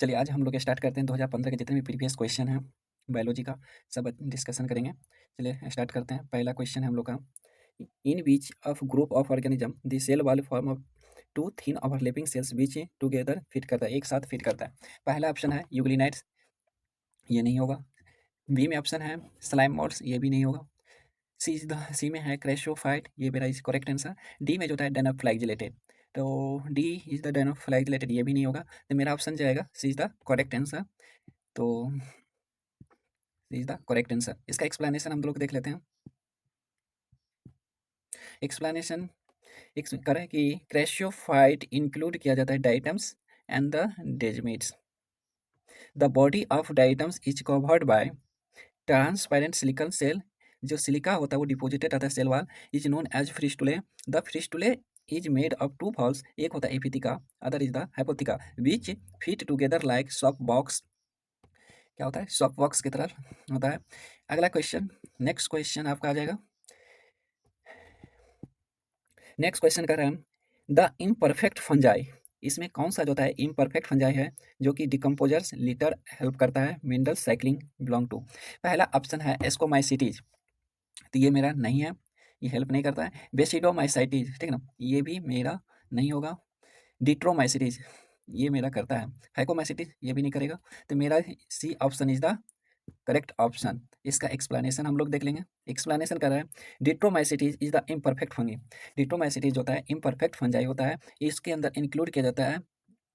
चलिए आज हम लोग स्टार्ट करते हैं 2015 के जितने भी प्रीवियस क्वेश्चन हैं बायोलॉजी का सब डिस्कशन करेंगे। चलिए स्टार्ट करते हैं। पहला क्वेश्चन है हम लोग का, in which of group of organism the cell wall form of two thin overlapping cells which together fit करता है, एक साथ फिट करता है। पहला ऑप्शन है यूग्लिनाइड्स, ये नहीं होगा। बी में ऑप्शन है स्लाइम मोल्ड्स, ये भी नहीं होगा। सी में है क्रेशोफाइट, ये मेरा इज करेक्ट आंसर। डी में जो था डेनोफ्लैजिलेटेड, तो डी इज द डेनोफ्लैजिलेटेड, ये भी नहीं होगा। तो मेरा ऑप्शन जाएगा सी इज द करेक्ट आंसर। तो इज द करेक्ट आंसर। इसका एक्सप्लेनेशन हम लोग देख लेते हैं। एक्सप्लेनेशन करें कि क्रेशियोफाइट इंक्लूड किया जाता है diatoms and the desmids. The body of diatoms is covered by transparent silicon cell. जो सिलिका होता है वो डिपोजिटेड रहता है cell wall, is known as frustule. The frustule is made of two balls, एक होता है epitheca, other is the hypotheca, which fit together like soft box. क्या होता है? सॉफ्ट बॉक्स की तरह होता है। अगला क्वेश्चन, नेक्स्ट क्वेश्चन आपका आ जाएगा। नेक्स्ट क्वेश्चन कर रहे हैं हम, द इम्परफेक्ट फंजाई, इसमें कौन सा जो होता है इम्परफेक्ट फंजाई है जो कि डिकम्पोजर्स लिटर हेल्प करता है, मिनरल साइक्लिंग बिलोंग टू। पहला ऑप्शन है एस्कोमाइसिटीज, तो ये मेरा नहीं है, ये हेल्प नहीं करता है। बेसिडोमाइसाइटीज, ठीक है ना, ये भी मेरा नहीं होगा। डिट्रोमाइसिटीज, ये मेरा करता है। फाइकोमाइसिटीज, ये भी नहीं करेगा। तो मेरा C option is the correct option. इसका एक्सप्लेनेशन हम लोग देख लेंगे। एक्सप्लेनेशन कर रहा है, deuteromycetes is the imperfect fungi. Deuteromycetes होता है इम्परफेक्ट फंजाई होता है, इसके अंदर इंक्लूड किया जाता है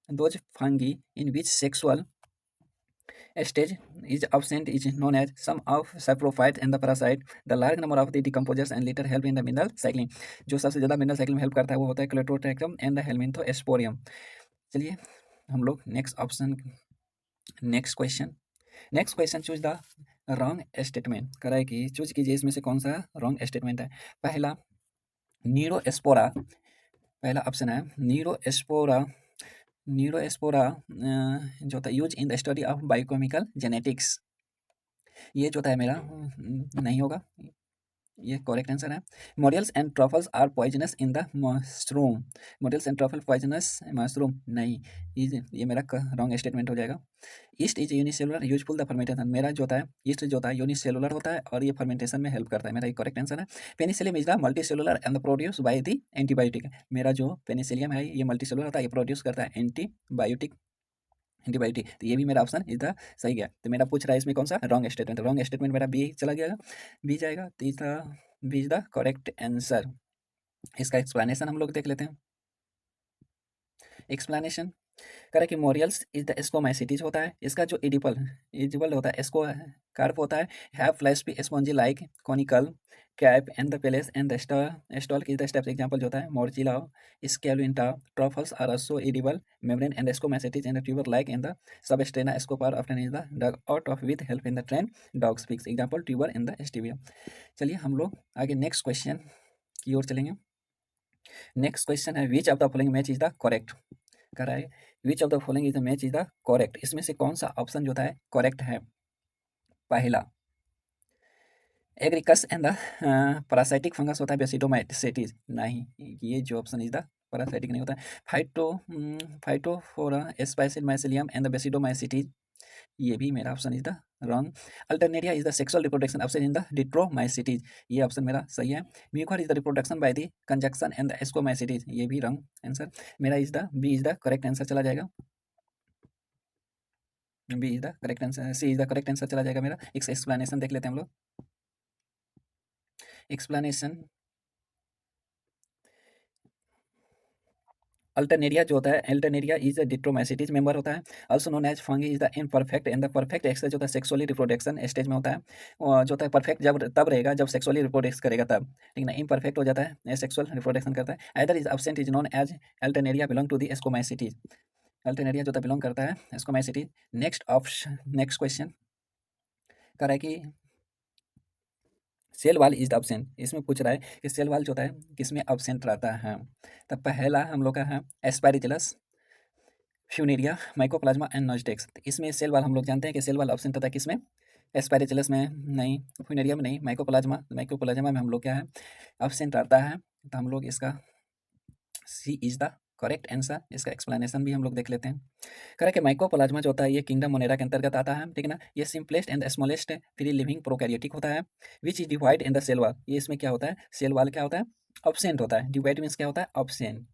those fungi in which sexual stage is absent is known as sum of saprophytes and the parasite. The large number of the decomposers and later help in the mineral cycling. जो सबसे ज़्यादा mineral cycle में help करता है वो होता है क्लेटोट्रैक्टम and the हेलमिन्थोस्पोरियम। चलिए हम लोग next option, next question choose the wrong statement करा है कि चूज कीजिए इसमें से कौन सा रॉन्ग स्टेटमेंट है। पहला नीरोस्पोरा, पहला ऑप्शन है नीरोस्पोरा। नीरोस्पोरा जो होता है use in the study of biochemical genetics, ये जो होता है मेरा नहीं होगा, ये करेक्ट आंसर है। Moulds and truffles are poisonous in the mushroom, moulds and truffle poisonous mushroom नहीं, ये मेरा रॉन्ग स्टेटमेंट हो जाएगा। Yeast is unicellular useful the fermentation, मेरा जो होता है ईस्ट जो होता है यूनिसेलुलर होता है और ये फर्मेंटेशन में हेल्प करता है, मेरा ये करेक्ट आंसर है। Penicillium is the multicellular and produce by the antibiotic, मेरा जो पेनिसिलियम है ये मल्टीसेलुलर होता है, ये प्रोड्यूस करता है एंटीबायोटिक, एंटीबायोटिक। तो ये भी मेरा ऑप्शन इधर सही गया। तो मेरा पूछ रहा है इसमें कौन सा रॉन्ग स्टेटमेंट, रॉन्ग स्टेटमेंट मेरा बी चला गया, बी जाएगा। तो इसका B is the correct answer. इसका एक्सप्लेनेशन हम लोग देख लेते हैं। एक्सप्लेनेशन करें कि मोरियल्स इज द एस्कोमाइसिटीज होता है, इसका जो एडिबल एजिबल होता है एस्को कार्प होता है, have flesh be spongy like conical cap and the pileus and the stalk की द स्टेप्स एग्जांपल जो होता है morchella esculenta truffles are also edible membrane and ascomycetes and the tuber like in the सबस्टेना स्कोपार often is the dug out of with help in the train dog species example tuber in the स्टीविया। चलिए हम लोग आगे next question की ओर चलेंगे। नेक्स्ट क्वेश्चन है विच of the following match is the correct कर रहा है, विच of the following is the match is the correct, इसमें से कौन सा ऑप्शन जो है करेक्ट है। पहला Agaricus and the parasitic fungus होता है बेसिडोमाइसिटीज, नहीं, ये जो ऑप्शन इज द पैरासाइटिक नहीं होता है। फाइटोफोरा स्पाइसिड माइसिलियम एंड द बेसिडोमाइसिटीज, ये भी मेरा option is the wrong. Alternaria is the sexual reproduction option in the deuteromycetes, ये ऑप्शन मेरा सही है। Mucor is the reproduction by the conjugation and the ascomycetes, ये भी रॉन्ग आंसर। मेरा is the B is the correct answer चला जाएगा, B is the correct answer, C is the correct answer चला जाएगा मेरा। एक एक्सप्लेनेशन देख लेते हैं हम लोग। एक्सप्लेनेशन अल्टरनेरिया जो होता है, Alternaria is a deuteromycetes member होता है, also known as fungi is the imperfect and the perfect एक्सटेज होता है सेक्सुअली रिप्रोडक्शन स्टेज में होता है। और जो होता है परफेक्ट जब तब रहेगा जब सेक्सुअली रिप्रोडक्स करेगा तब, ठीक ना, इम्परफेक्ट हो जाता है सेक्सुअल रिप्रोडक्शन करता है। Other is absent is known as Alternaria belong to the ascomycetes, Alternaria जो होता है बिलोंग करता है ascomycetes. Next option, next question कर रहा है कि सेल वाल इज अब्सेंट, इसमें पूछ रहा है कि सेल वाल जो होता है किसमें अब्सेंट रहता है। तो पहला हम लोग का है एस्पारिजिलस, फ्यूनेरिया, माइकोप्लाज्मा एंड नोस्टेक्स। इसमें सेल वाल हम लोग जानते हैं कि सेल वाल अब्सेंट होता है किसमें, एस्पारिजिलस में नहीं, फ्यूनेरिया में नहीं, माइकोप्लाज्मा, माइकोप्लाज्मा में हम लोग क्या है अब्सेंट रहता है। तो हम लोग इसका सी इज द करेक्ट आंसर। इसका एक्सप्लेनेशन भी हम लोग देख लेते हैं। करें कि माइकोप्लाज्मा जो होता है ये किंगडम मोनेरा के अंतर्गत आता है, ठीक है ना। ये simplest and smallest free living prokaryotic होता है, which is divide in the cell wall. ये इसमें क्या होता है, सेल वॉल क्या होता है, ऑब्सेंट होता है। डिवाइड मीन्स क्या होता है, absent.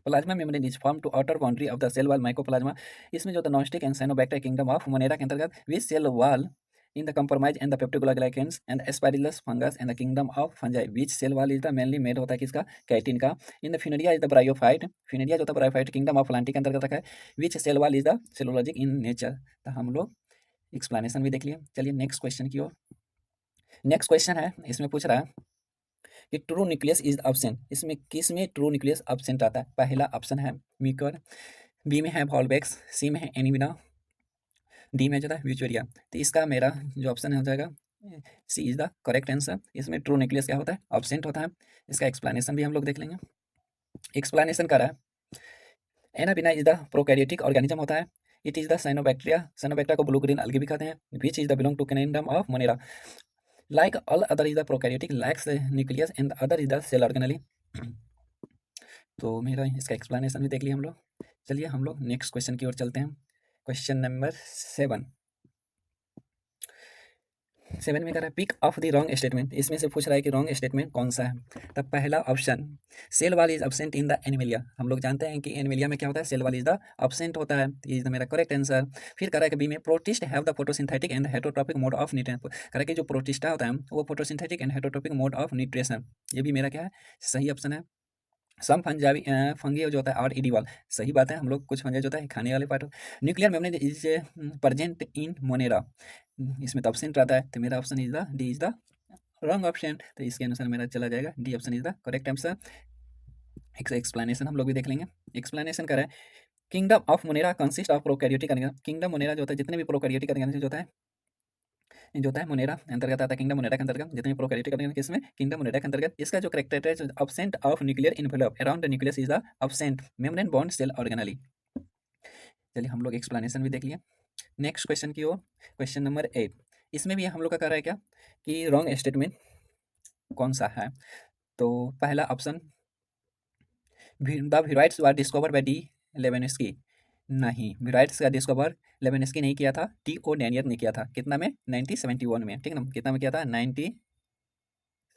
Plasma membrane is form to outer boundary of the cell wall Mycoplasma. इसमें जो Nostoc and cyanobacteria kingdom of Monera के अंतर्गत which cell wall in the compromise and the peptidoglycans and aspergillus fungus and the kingdom of fungi which cell wall is the mainly made होता है किसका, कैटिन का। in the funaria is the bryophyte, funaria जो होता है bryophyte kingdom of Plantae के अंतर्गत रखा है। which cell wall is the cellulosic in nature। तो हम लोग एक्सप्लेनेशन भी देख लिए। चलिए नेक्स्ट क्वेश्चन की ओर। नेक्स्ट क्वेश्चन है, इसमें पूछ रहा है कि ट्रू न्यूक्लियस इज एब्सेंट। इसमें किस में ट्रू न्यूक्लियस एब्सेंट आता है। पहला ऑप्शन है म्यूकर, बी में है वॉल्वेक्स, सी में है एनिमिना, डी में जो था विचुरिया। तो इसका मेरा जो ऑप्शन हो जाएगा सी इज द करेक्ट आंसर। इसमें ट्रू न्यूक्लियस क्या होता है, ऑब्सेंट होता है। इसका एक्सप्लेनेशन भी हम लोग देख लेंगे। एक्सप्लेनेशन कर रहा है Anabaena is the prokaryotic organism होता है। It is the cyanobacteria, cyanobacteria को ब्लू ग्रीन अलगी भी कहते हैं। Which is the belong to kingdom of Monera. Like all other is the prokaryotic lacks nucleus and other is the cell organelle. तो मेरा इसका explanation भी देख लिया हम लोग। चलिए हम लोग नेक्स्ट क्वेश्चन की ओर चलते हैं। क्वेश्चन नंबर 7 में कर रहा है pick of the wrong statement. इसमें से पूछ रहा है कि रॉन्ग स्टेटमेंट कौन सा है। तब पहला option sell wall is absent in the Animalia. हम लोग जानते हैं कि एनिमिलिया में क्या होता है, cell wall is the absent होता है। इज द मेरा करेक्ट आंसर। फिर कह रहा है कि बी में protist have the photosynthetic and heterotrophic mode of nutrition. कह रहा है कि जो प्रोटिस्टा होता है वो photosynthetic and heterotrophic mode of nutrition. ये भी मेरा क्या है, सही ऑप्शन है। सम फंजाबी फंगी जो होता है और इडिवल, सही बात है। हम लोग कुछ फंजाई जो होता है खाने वाले part. Nuclear membrane is present in Monera, इसमें तो ऑप्शन रहता है। तो मेरा option is the D is the wrong option. तो इसके अनुसार मेरा चला जाएगा D option is the correct answer. Explanation हम लोग भी देख लेंगे। एक्सप्लेनेशन करें kingdom of Monera consist of prokaryotic organism. Kingdom Monera जो होता है जितने भी प्रोकैरियोटिक ऑर्गेनिज्म जो होता है मोनेरा अंतर्गत आता है। किंगडम मोनेरा के अंतर्गत जितने भी प्रोकैरियोटिक ऑर्गेनिज्म किसमें, किंगडम मोनेरा के अंतर्गत। इसका जो कैरेक्टर है absent of nuclear envelope around the nucleus is the absent membrane bond cell organelle. चलिए हम लोग एक्सप्लेनेशन भी देख लिए। नेक्स्ट क्वेश्चन की ओर, क्वेश्चन नंबर 8। इसमें भी हम लोग का कह रहा है क्या कि रॉन्ग स्टेटमेंट कौन सा है। तो पहला option the viroids were discovered by D Levensky. नहीं, विराइट्स का डिस्कवर लेवेनस्की नहीं किया था, टी ओ डैनियल ने किया था। कितना में, 1971 में, ठीक है ना। कितना में किया था,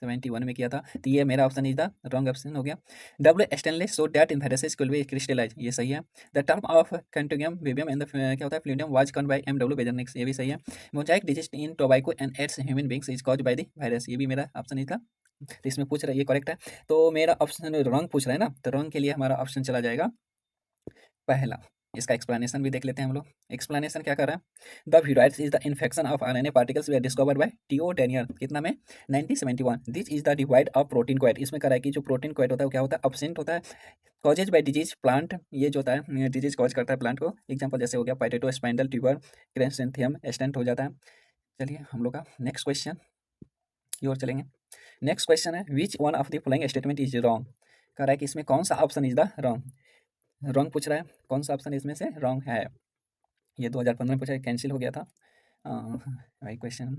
1971 में किया था। तो ये मेरा option is the wrong option हो गया। W Stanley so that in viruses will be crystallize, ये सही है। The term of contagium vivum and क्या होता है fluidum was coined by M W Beijerinck, ये भी सही है। Mosaic disease in tobacco and AIDS human beings is caused by the virus, ये भी मेरा ऑप्शन इज द। तो इसमें पूछ रहा है ये करेक्ट है। तो मेरा ऑप्शन रॉन्ग पूछ रहा है ना, तो रॉन्ग के लिए हमारा ऑप्शन चला जाएगा पहला। इसका एक्सप्लेनेशन भी देख लेते हैं हम लोग। एक्सप्लेनेशन क्या कर रहा है, the viroids is the infection of RNA particles were discovered by T O Daniel. कितना में, 1971। This is the devoid of protein coat. इसमें कह रहा है कि जो प्रोटीन क्वाइट होता है वो क्या होता है, एब्सेंट होता है। कॉजेज बाय डिजीज प्लांट, ये जो होता है डिजीज कॉज करता है प्लांट को। एग्जाम्पल जैसे हो गया पोटैटो स्पाइंडल ट्यूबर क्रेसेंथियम स्टेंट हो जाता है। चलिए हम लोग का नेक्स्ट क्वेश्चन की ओर चलेंगे। नेक्स्ट क्वेश्चन है which one of the following statement is wrong. कह रहा है कि इसमें कौन सा option is the wrong. Wrong पूछ रहा है, कौन सा ऑप्शन इसमें से रॉन्ग है। ये 2015 में पूछा, कैंसिल हो गया था वही क्वेश्चन।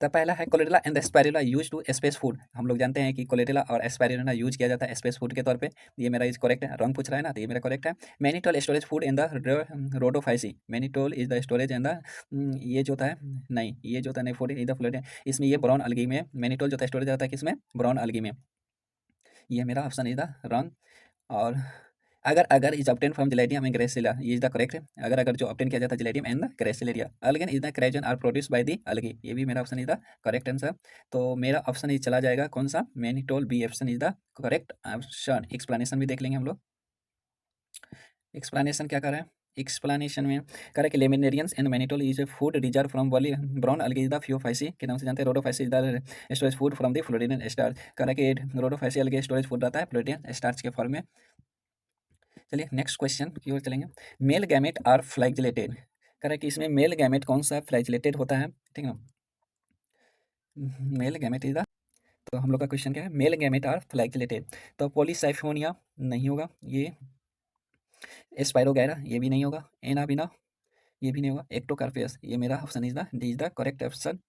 तो पहला है Chlorella and Spirulina use to space food. हम लोग जानते हैं कि कोलेरेला और स्पाइरुला यूज किया जाता है स्पेस फूड के तौर पे। ये मेरा इज करेक्ट है। रॉन्ग पूछ रहा है ना, तो ये मेरा करेक्ट है। Mannitol storage food in the Rhodophyceae. Mannitol is the storage in the, ये जो होता है नहीं, ये जो होता है नहीं फूड इज द फ्लोट, इसमें ये ब्राउन अलगी में मैनीटोल जो होता है स्टोरेज रहता है किसमें, ब्राउन अलगी में। ये मेरा ऑप्शन इज द रॉन्ग। और agar agar is obtain from Gelidium and Gracilaria, ये इज द करेक्ट है। अगर अगर जो ऑब्टेन किया जाता है Gelidium and the Gracilaria. Algin is the carrageen are produce by the algae, ये भी मेरा option is the correct answer. तो मेरा ऑप्शन इज चला जाएगा कौन सा, mannitol, B option is the correct option. Explanation भी देख लेंगे हम लोग। एक्सप्लेनेशन क्या कर रहा है, एक्सप्लेनेशन में कह रहा है कि laminarians and mannitol is a food reserve from wholly brown algae is the Phaeophyceae के नाम से जानते हैं। Rhodophyceae is the storage food from the floridean starch. कह रहा है कि रोडोफाइसी अलगी स्टोरेज फूड रहता है फ्लोरिडियन स्टार्च के फॉर्म में। चलिए नेक्स्ट क्वेश्चन की ओर चलेंगे। Male gamete are flagellated. कह रहा है कि इसमें मेल गैमेट कौन सा फ्लैजिलेटेड होता है, ठीक है ना। मेल गैमेट इज द, तो हम लोग का क्वेश्चन क्या है, मेल गैमेट आर फ्लैजिलेटेड। तो पॉलीसाइफोनिया नहीं होगा, ये स्पाइरोगैरा ये भी नहीं होगा, एनाबिना ये भी नहीं होगा, एक्टोकार्पियस। ये मेरा option is the D is the correct option.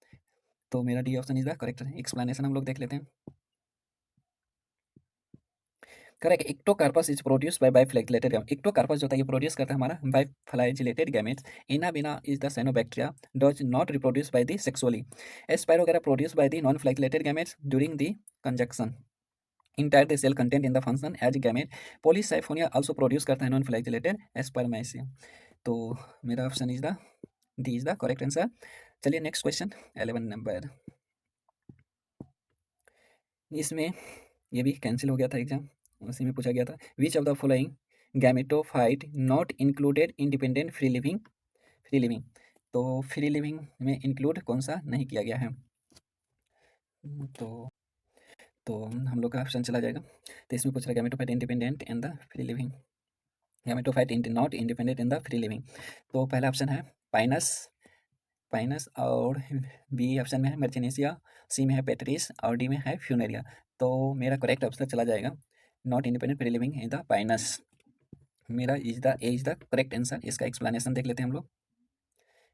तो मेरा D option is the correct. Explanation हम लोग देख लेते हैं। Correct. Ectocarpus is produce by biflagellated gamete. Ectocarpus जो होता है ये प्रोड्यूस करता है हमारा biflagellated gametes. Anabaena is the cyanobacteria does not reproduce by the sexually. Spirogyra produce by the non flagellated gametes during the conjugation. Entire the cell content in the function as gamete. Polysiphonia also produce करता है non flagellated spermatium. तो मेरा option is the D is the correct answer. चलिए next question 11 number. इसमें ये भी cancel हो गया था एग्जाम, उसी में पूछा गया था। विच of the following gametophyte not included independent free living. तो फ्री लिविंग में इंक्लूड कौन सा नहीं किया गया है? तो तो हम लोग का ऑप्शन चला जाएगा। तो इसमें पूछ रहा है gametophyte independent in the free living, gametophyte not independent in the free living. तो पहला ऑप्शन है पाइनस, पाइनस, और बी ऑप्शन में है मर्चिनेसिया, सी में है पेट्रिस और डी में है फ्यूनेरिया। तो मेरा करेक्ट ऑप्शन चला जाएगा not independent free living in the Pinus. मेरा इज द करेक्ट आंसर। इसका एक्सप्लेनेशन देख लेते हैं हम लोग।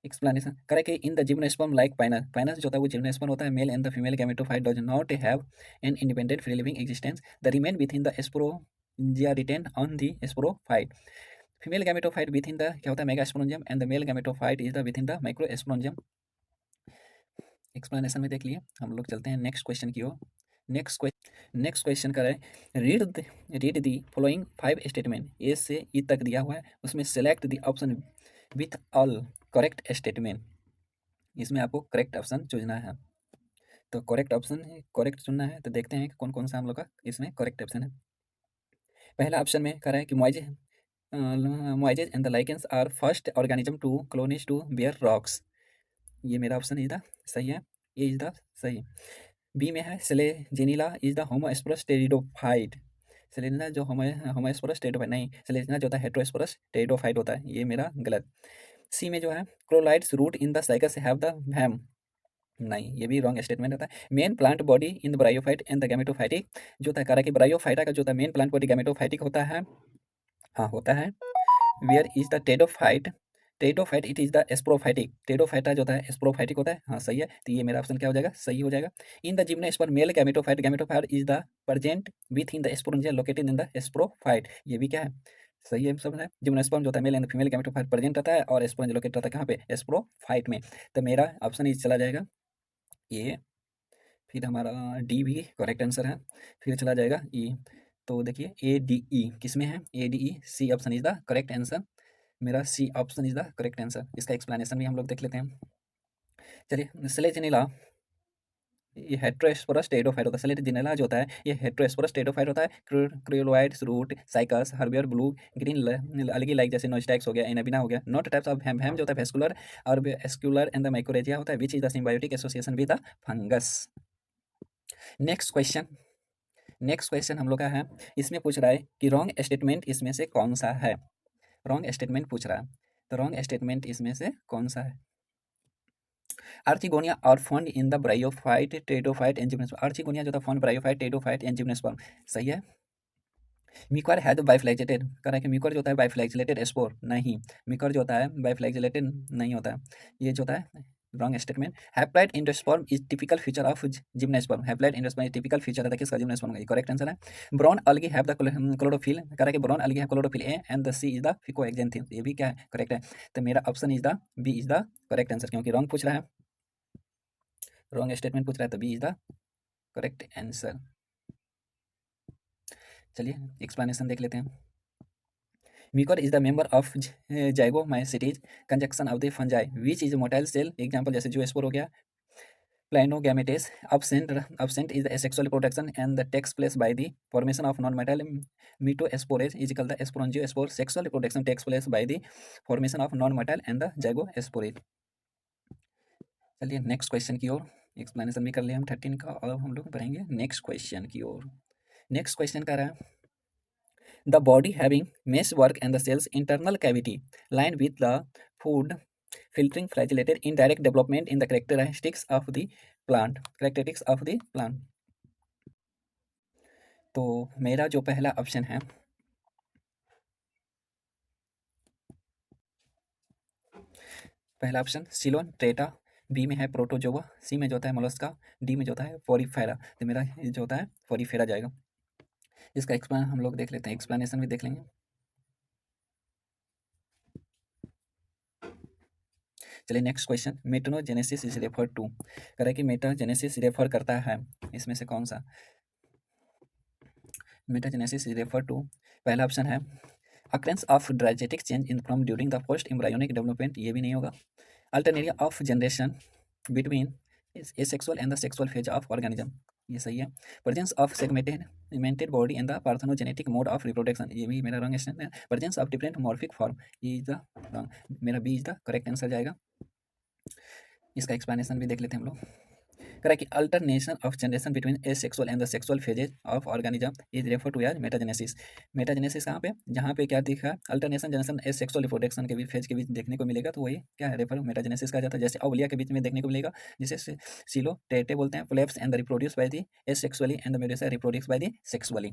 एक्सप्लेनेशन करेक्ट है in the gymnosperm like Pinus. Pinus जो होता है वो जिम्नोस्पर्म होता है। Male and the female gametophyte does not have an independent free living existence, the remain with in the sporangia retain on the sporophyte. Female gametophyte with in the क्या होता है megasporangium and the male gametophyte is the with in the microsporangium. Explanation में देख लिए। हम लोग चलते हैं नेक्स्ट क्वेश्चन की ओर। नेक्स्ट क्वेश्चन का है रीड दी फॉलोइंग 5 स्टेटमेंट। ए से ई तक दिया हुआ है, उसमें select the option with all correct statement. इसमें आपको करेक्ट ऑप्शन चुनना है। तो करेक्ट ऑप्शन करेक्ट चुनना है। तो देखते हैं कि कौन कौन सा हम लोग का इसमें करेक्ट ऑप्शन है। पहला ऑप्शन में कह रहा है कि mosses and the lichens are first organism to colonise to bare rocks. ये मेरा ऑप्शन इज द सही है, ये इज द सही। बी में है सेलेजिनिला इज द होमोस्पोरस टेरिडोफाइट। सेलेजिना जो होमोस्पोरस टेरिडोफाइट नहीं, सेलेजिना जो होता है हेट्रोस्पोरस टेरिडोफाइट होता है, ये मेरा गलत। सी में जो है coralloids root in the Cycas have the ham, नहीं ये भी रॉन्ग स्टेटमेंट होता है। Main plant body in the bryophyte and the gametophytic जो होता है, करा कि ब्रायोफाइटा का जो होता है मेन प्लांट बॉडी गैमेटोफाइटिक होता है। हाँ होता है। Where is the pteridophyte, pteridophyte it is the sporophytic, Pteridophyta जो होता है स्प्रोफाइटिक होता है। हाँ सही है, तो ये मेरा ऑप्शन क्या हो जाएगा, सही हो जाएगा। In the gymnosperm male gametophyte, gametophyte is the present with in the sporangia located in the sporophyte. ये भी क्या है, सही है सब है। जिम्नोस्पर्म जो होता है male and female gametophyte present रहता है और स्पोरेंजिया लोकेटेड रहता है कहाँ पे, स्प्रोफाइट में। तो मेरा ऑप्शन इज चला जाएगा ये। फिर हमारा डी भी करेक्ट आंसर है। फिर चला जाएगा ई। तो देखिए ए डी ई किस में है, A D E, C option is the correct answer. मेरा C option is the correct answer. इसका एक्सप्लेनेशन भी हम लोग देख लेते हैं। चलिए सेलेजिनिला ये हेट्रोस्पोरस टेरिडोफाइट होता है। सेलेजिनिला जो होता है ये हेट्रोस्पोरस टेरिडोफाइट होता है। Coralloids root Cycas harbour blue green algae like जैसे नोस्टैक्स हो गया, एनाबिना हो गया। Not types of ham, ham जो होता है वेस्कुलर और वेस्कुलर एंड द माइकोरेजिया होता है which is the symbiotic association with the fungus. Next question, next question हम लोग का है। इसमें पूछ रहा है कि रॉन्ग स्टेटमेंट इसमें से कौन सा है। रॉन्ग स्टेटमेंट पूछ रहा है, तो रॉन्ग स्टेटमेंट इसमें से कौन सा है। Archegonia are found in the bryophyte pteridophyte and gymnosperm. Archegonia जो था found bryophyte pteridophyte and gymnosperm, सही है। म्यूकर है तो बाइफ्लैजिलेटेड, कह रहा है कि म्यूकर जो होता है बाइफ्लैजिलेटेड स्पोर, नहीं म्यूकर जो होता है बाइफ्लैजिलेटेड नहीं होता है। ये जो होता है wrong statement. Haploid endosperm is typical feature of gymnosperm. Haploid endosperm is typical feature है किसका, जिम्नोस्पर्म का। करेक्ट आंसर है। Brown algae have the chlorophyll, कह रहा है कि ब्राउन अलगी है chlorophyll A and the C is the fucoxanthin. ये भी क्या है, करेक्ट है। तो मेरा option is the B is the correct answer, क्योंकि रॉन्ग पूछ रहा है, रॉन्ग स्टेटमेंट पूछ रहा है, तो B is the correct answer. चलिए एक्सप्लेनेशन देख लेते हैं। Mucor is the member of zygomycetes conjugation of the fungi which is motile cell. Example जैसे जूस्पोर हो गया। Planogametes absent is the asexual reproduction and that takes place by the formation of non-metal mitospores is called the sporangiosperm. Sexual reproduction takes place by the formation of non-metal and the zygospore. चलिए next question की ओर। Explanation भी कर लिया हम 13 का, और हम लोग बढ़ेंगे नेक्स्ट क्वेश्चन की ओर। नेक्स्ट क्वेश्चन कह रहा है the body having mesh work and the cells internal cavity line with the food filtering flagellated in direct development in the characteristics of the plant। तो मेरा जो पहला ऑप्शन है, पहला ऑप्शन सिलोन ट्रेटा, बी में है प्रोटोजोआ, सी में जो होता है मोलस्का, डी में जो होता है पोरीफेरा। तो मेरा जो होता है पोरीफेरा जाएगा। इसका एक्सप्लेन हम लोग देख लेते हैं, एक्सप्लेनेशन भी देख लेंगे। चलिए next question, metagenesis is refer to, कह रहा है कि मेटाजेनेसिस रेफर करता है इसमें से कौन सा? मेटाजेनेसिस इज रेफर टू, पहला ऑप्शन है occurrence of drastic change in from during the first embryonic development, ये भी नहीं होगा। Alternation of generation between asexual and the sexual phase of organism, ये सही है। Presence of segmented body and the parthenogenetic mode of reproduction, ये भी मेरा रॉन्ग आंसर है। Presence of different morphic form, ये इज द रॉन्ग, मेरा B is the correct answer जाएगा। इसका एक्सप्लेनेशन भी देख लेते हैं हम लोग। कह कि alternation of generation between asexual and the sexual phases of organism is refer to as metagenesis. Metagenesis कहाँ पे, जहाँ पे क्या दिखा अल्टरनेशन जनरेशन एसेक्सुअल रिप्रोडक्शन के बीच फेज के बीच देखने को मिलेगा, तो वही क्या है, रेफर मेटाजेनेसिस कहा जाता है। जैसे अवलिया के बीच में देखने को मिलेगा, जिसे सिलो टेटे बोलते हैं। Phelps and reproduce by the asexually and the Medusa reproduce by the sexually,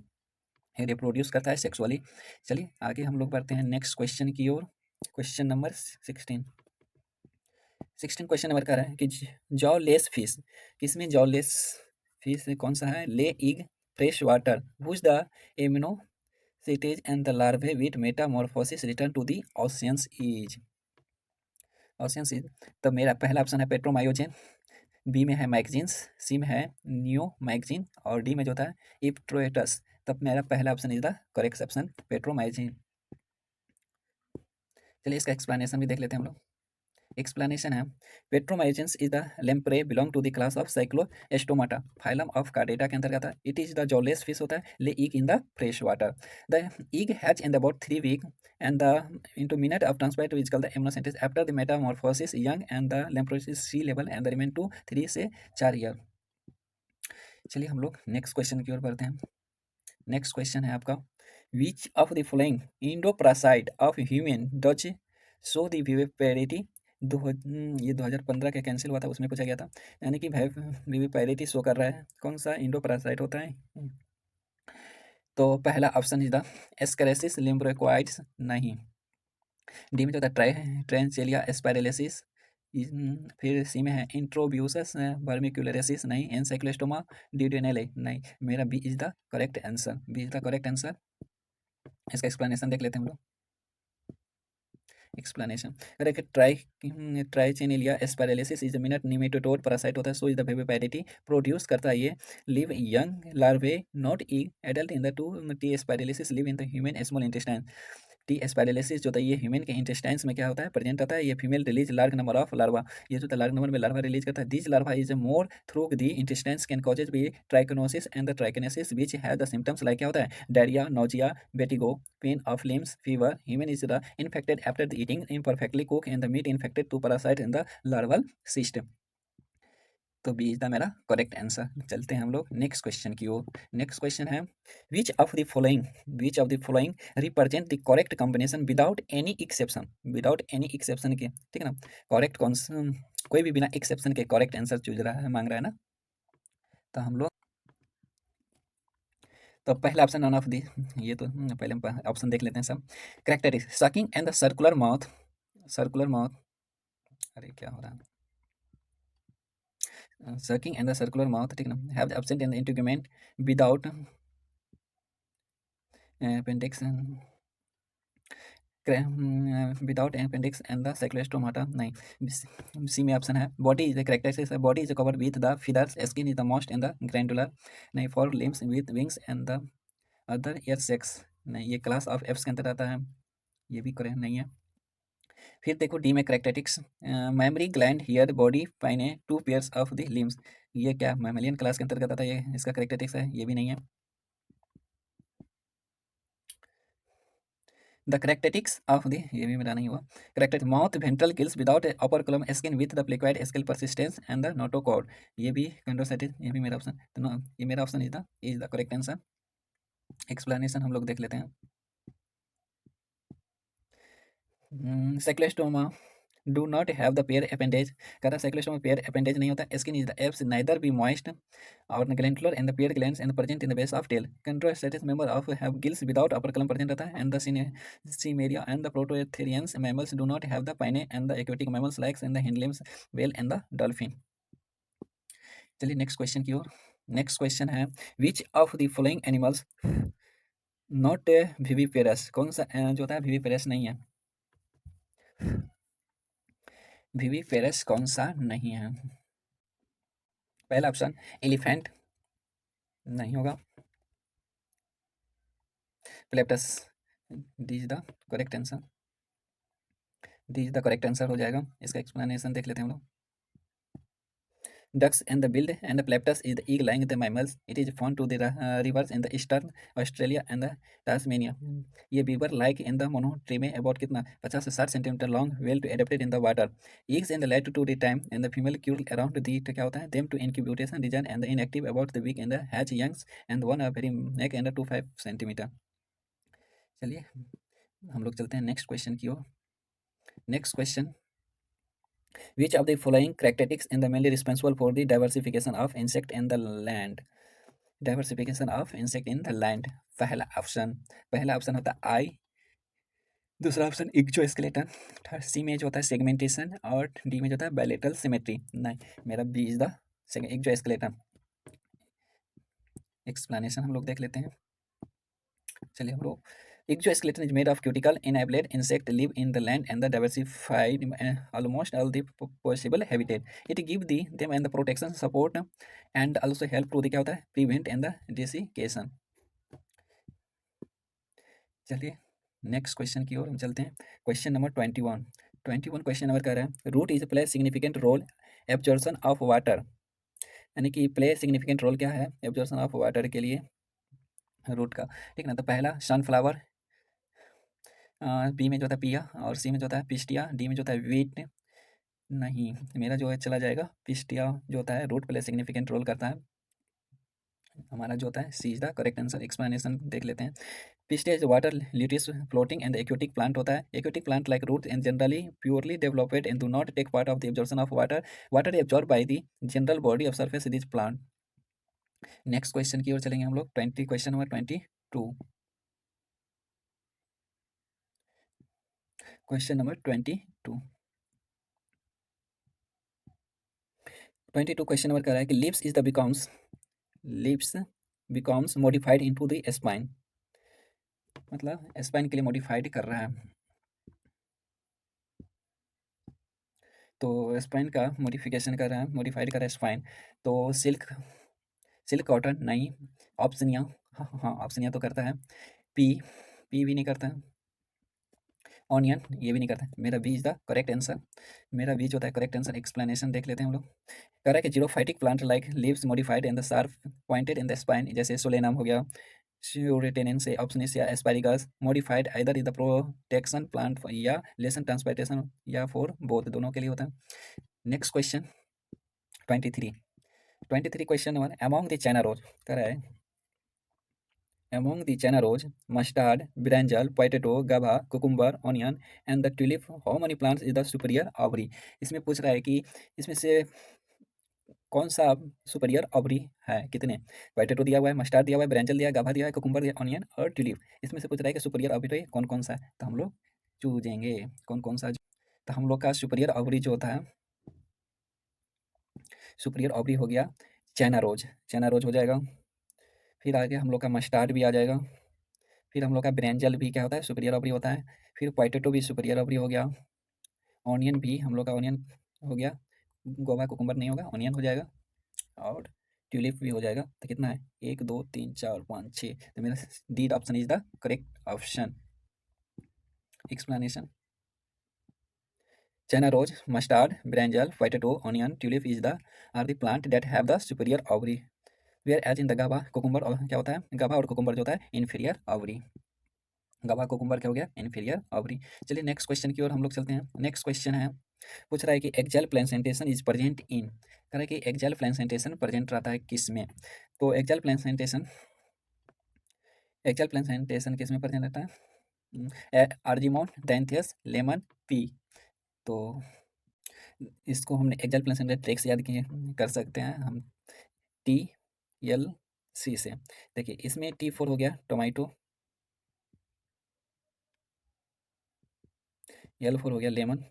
reproduce करता है सेक्सुअली। चलिए आगे हम लोग बढ़ते हैं नेक्स्ट क्वेश्चन की ओर। क्वेश्चन नंबर 16, 16 क्वेश्चन नंबर कह रहा है कि जॉलेस फिश, किसमें जॉलेस फिश कौन सा है? Lay egg fresh water whose the ammocoetes and the larvae with metamorphosis return to the oceans is. तो मेरा पहला ऑप्शन है पेट्रोमायोजेन, बी में है मैगजीन्स, सी में है न्यू मैगजीन और डी में जो था इप्ट्रोएटस। तब मेरा पहला option is the correct option Petromyzon. चलिए इसका एक्सप्लेनेशन भी देख लेते हैं हम लोग। एक्सप्लेनेशन है Petromyzon is the lamprey belong to the class of Cyclostomata, phylum of Chordata के अंतर्गत है। It is the jawless fish होता है, lay egg in the fresh water. The egg hatch in the about 3 week and the into minute of transport which called the amniocentesis after the metamorphosis young and the lamprosis sea level and the remain to 3 से 4 year. चलिए हम लोग next question की ओर बढ़ते हैं। Next question है आपका, which of the following endoparasite of human does show the viviparity, ये 2015 के कैंसिल हुआ था, उसमें पूछा गया था। यानी कि विविपेरिटी शो कर रहा है, कौन सा इंडोप्रासाइड होता है? तो पहला ऑप्शन इज द एस्केरेसिस लिम्ब्रोक्वाइड्स, नहीं। डी में जो होता है ट्रेंचेलिया एस्पाइरलिस, फिर सी में है इंट्रोब्यूसस वर्मिकुलरेसिस, नहीं। एनसाइक्लोस्टोमा ड्यूडेनेले, नहीं। मेरा B is the correct answer, B is the correct answer. इसका एक्सप्लेनेशन देख लेते हैं हम लोग। एक्सप्लेनेशन अरे कि Trichinella spiralis is minute nematode parasite होता है, so is the viviparity produce करता है ये live young larvae not a adult in the to T spiralis live in the human small intestine. T spiralis जो होता है ये ह्यूमन के इंटेस्टाइन्स में क्या होता है, प्रेजेंट होता है। ये female release large number of larva, ये जो लार्ज नंबर में लार्वा रिलीज करता है। This larva is more through the intestines can causes be trichinosis and the trichinosis which has the symptoms like क्या होता है, diarrhoea, nausea, vertigo, pain of limbs, fever. Human is the infected after the eating imperfectly cooked and the meat infected to parasite in the larval system। तो B is the मेरा correct answer. चलते हैं हम लोग next question की ओर। Next question है विच of the following represent the correct combination without any exception, without any exception के, ठीक है ना। करेक्ट कौन कोई भी बिना एक्सेप्शन के करेक्ट आंसर चूज रहा है, मांग रहा है ना। तो हम लोग तो पहला ऑप्शन नन ऑफ दी, ये तो पहले हम ऑप्शन देख लेते हैं सब। Characteristic sucking and the circular mouth, circular mouth, अरे क्या हो रहा है, sucking and the circular mouth, ठीक है ना, have the absent in the integument without appendix without appendix and the Cyclostomata, नहीं। सी में ऑप्शन है body is the characteristics, body is covered with the feathers, skin is the most in the glandular, नहीं। Fore limbs with wings and the other air sacs, नहीं। ये class of apps के अंदर आता है, ये भी करेक्ट नहीं है। फिर देखो डी में characteristics, mammary gland hair body pinnae two pairs of the limbs, ये क्या मैमेलियन क्लास के अंतर्गत आता है, ये इसका करेक्टरिस्टिक्स है, ये भी नहीं है। द करेक्टरिस्टिक्स ऑफ द, ये भी मेरा नहीं हुआ। Character mouth ventral gills without upper column skin with the placoid scale persistence and the notochord, ये भी कंडोसाइटिस, ये भी मेरा ऑप्शन, तो ये मेरा option is the correct answer. Explanation हम लोग देख लेते हैं। Cyclostoma do not have the pair appendage, कहता साइक्लोस्टोमा पेयर अपेंडेज नहीं होता। Skin is the apes neither be moist और glandular and the pair glands and present in the base of tail. कंट्रोसाइटिस member of have gills without operculum present रहता है। And the chimaera and the prototherians mammals do not have the पाइने and the aquatic mammals likes and the hind limbs whale and the dolphin. चलिए next question की ओर। Next question है विच of the following animals not viviparous, कौन सा जो होता है विविपेरस नहीं है, विविपेरस कौन सा नहीं है? पहला ऑप्शन एलिफेंट नहीं होगा, platypus, D is the correct answer, D is the correct answer हो जाएगा। इसका एक्सप्लेनेशन देख लेते हैं हम लोग। Ducks and the bill and the platypus is the eagle-laying the mammals. It is found to the rivers in the eastern Australia and the Tasmania. ये beaver like in the monotreme about कितना 50 से 60 centimetre long, well to adapted in the water, eggs and the later to the time and the female cure around the क्या होता है them to incubation region and the inactive about the week and the hatch youngs and one are very neck and 2-5 centimetre. चलिए हम लोग चलते हैं next question की ओर। Next question, which of the following characteristics is mainly responsible for the diversification of insect in the land? Diversification of insect in the land. पहला option होता है आई, दूसरा ऑप्शन इक्जोस्केलेटन, थर्ड सी में जो होता है सेगमेंटेशन, और डी में जो होता है बायलेटरल सिमेट्री। नहीं, मेरा बी इज द इक्जोस्केलेटन। एक्सप्लेनेशन हम लोग देख लेते हैं। चलिए हम लोग, exoskeleton is made of cuticle enabled insect live in the land and the diversified almost all the possible habitat. It give them and the protection support and also help to the क्या होता है prevent and the desiccation। चलिए next question की ओर हम चलते हैं। Question number 21 question number कह रहा है root is play significant role absorption of water, यानी कि प्ले सिग्निफिकेंट रोल क्या है एब्जॉर्प्शन ऑफ वाटर के लिए रूट का, ठीक ना। तो पहला सनफ्लावर, बी में जो होता है पिया, और सी में जो होता है पिस्टिया, डी में जो होता है वीट। नहीं, मेरा जो है चला जाएगा पिस्टिया, जो होता है रूट प्ले सिग्निफिकेंट रोल करता है। हमारा जो होता है C is the correct answer. Explanation देख लेते हैं। Pistia is water lettuce floating and aquatic plant होता है। Aquatic plant like root and generally poorly developed and do not take part of the absorption of water, water absorb by the general body of surface this plant. Next question की ओर चलेंगे हम लोग। Question number 22, question number 22 question number कह रहा है कि lips becomes modified into the spine, मतलब स्पाइन के लिए मॉडिफाइड कर रहा है। तो स्पाइन का मॉडिफिकेशन कर रहा है, मॉडिफाइड कर रहा है स्पाइन। तो सिल्क, कॉटन नहीं, ऑप्शनिया, हाँ हाँ ऑप्शनिया तो करता है। पी, भी नहीं करता है। ऑनियन, ये भी नहीं करता है। मेरा B is the correct answer, मेरा बी जो होता है करेक्ट आंसर। एक्सप्लेनेशन देख लेते हैं हम लोग। कह रहा है कि xerophytic plant like leaves modified in the sharp pointed in the spine, जैसे सोलेनम हो गया, Suratenense, Opsinicia asparagus, modified either in the protection plant या लेसन ट्रांसपोर्टेशन या फॉर बोथ, दोनों के लिए होता है। Next question 23 question number, among the china rose कह रहा है among the china rose, mustard, brinjal, potato, guava, cucumber, onion and the tulip, how many plants is the superior ovary. इसमें पूछ रहा है कि इसमें से कौन सा सुपीरियर ऑवरी है, कितने। पोटैटो दिया हुआ है, मस्टर्ड दिया हुआ है, ब्रिंजल दिया है, गाभा दिया है, कुकुम्बर दिया, ऑनियन और ट्यूलिप। इसमें से पूछ रहा है कि सुपीरियर ऑवरी कौन कौन सा है, तो हम लोग चूजेंगे कौन कौन सा। तो हम लोग का सुपीरियर ऑवरी जो होता है, सुपीरियर ऑवरी हो गया चाइना रोज हो जाएगा। फिर आगे हम लोग का मस्टर्ड भी आ जाएगा। फिर हम लोग का ब्रिंजल भी क्या होता है सुपीरियर ऑवरी होता है। फिर पोटैटो भी सुपीरियर ऑवरी हो गया। ऑनियन भी हम लोग का ऑनियन हो गया। गोवा कुकुम्बर नहीं होगा, ऑनियन हो जाएगा। और ट्यूलिप भी हो जाएगा। तो कितना है 1 2 3 4 5 6, तो मेरा D option is the correct option. Explanation, China rose, mustard, brinjal, potato, onion, tulip is the are the plant that have the superior ovary, whereas in the guava cucumber, और क्या होता है गावा और कुकुम्बर जो होता है inferior ovary. गावा कुकुम्बर क्या हो गया इन्फीरियर ऑवरी। चलिए नेक्स्ट क्वेश्चन की ओर हम लोग चलते हैं। नेक्स्ट क्वेश्चन है, पूछ रहा है कि एक्जेल प्लेसेंटेशन इज प्रेजेंट इन, कह रहा है कि एक्जेल प्लेसेंटेशन प्रेजेंट रहता है किस में। तो एक्जेल प्लेसेंटेशन किस में प्रेजेंट रहता है, आर्जिमोन, डायंथियस, लेमन, पी। तो इसको हमने एक्जेल प्लेसेंटेशन ट्रिक से याद किए कर सकते हैं हम, टी एल सी से। देखिए इसमें T4 हो गया टोमेटो, L4 हो गया lemon,